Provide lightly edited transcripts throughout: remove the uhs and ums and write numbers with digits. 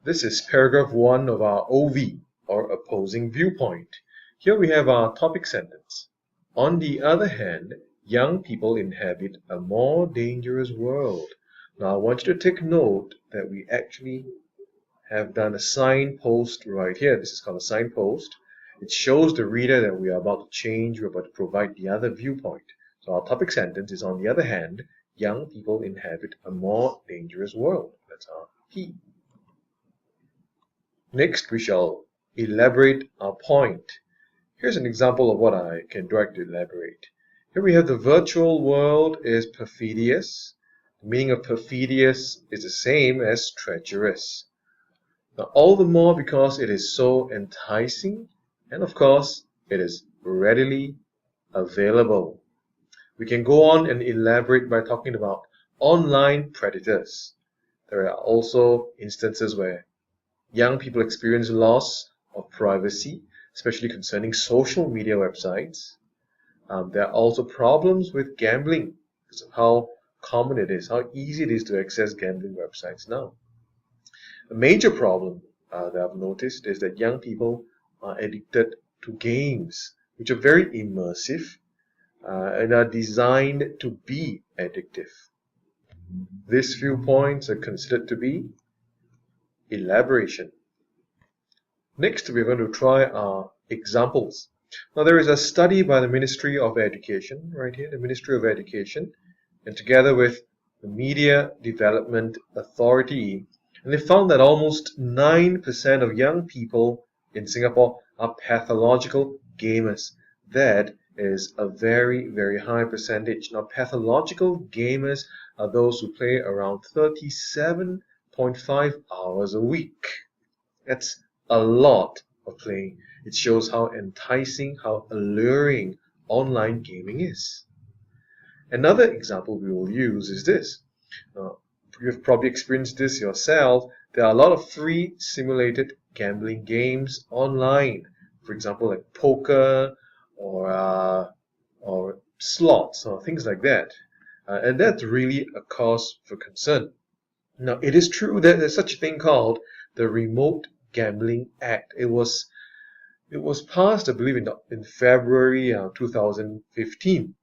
This is paragraph 1 of our OV, or opposing viewpoint. Here we have our topic sentence. On the other hand, young people inhabit a more dangerous world. Now I want you to take note that we actually have done a signpost right here. This is called a signpost. It shows the reader that we are about to change, we're about to provide the other viewpoint. So our topic sentence is, on the other hand, young people inhabit a more dangerous world. That's our P. Next, we shall elaborate our point. Here's an example of what I can direct to elaborate. Here we have the virtual world is perfidious. The meaning of perfidious is the same as treacherous. Now, all the more because it is so enticing, and of course, it is readily available. We can go on and elaborate by talking about online predators. There are also instances where young people experience loss of privacy, especially concerning social media websites. There are also problems with gambling because of how common it is, how easy it is to access gambling websites now. A major problem that I've noticed is that young people are addicted to games, which are very immersive and are designed to be addictive. These few points are considered to be elaboration. Next, we're going to try our examples. Now, there is a study by the Ministry of Education, right here, the Ministry of Education, and together with the Media Development Authority, and they found that almost 9% of young people in Singapore are pathological gamers. That is a very, very high percentage. Now, pathological gamers are those who play around 37.5 hours a week. That's a lot of playing. It shows how enticing, how alluring online gaming is. Another example we will use is this. You've probably experienced this yourself. There are a lot of free simulated gambling games online. For example, like poker or slots or things like that. And that's really a cause for concern. Now, it is true that there's such a thing called the Remote Gambling Act. It was passed, I believe, in February 2015,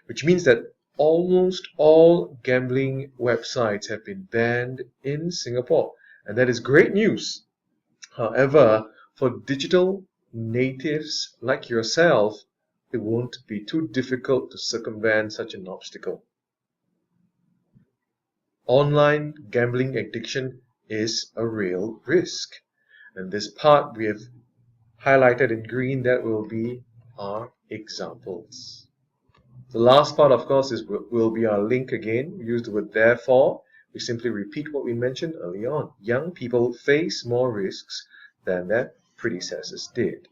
which means that almost all gambling websites have been banned in Singapore, and that is great news. However, for digital natives like yourself, it won't be too difficult to circumvent such an obstacle. Online gambling addiction is a real risk, and this part we have highlighted in green. That will be our examples. The last part, of course, will be our link again. We use the word therefore. We simply repeat what we mentioned early on. Young people face more risks than their predecessors did.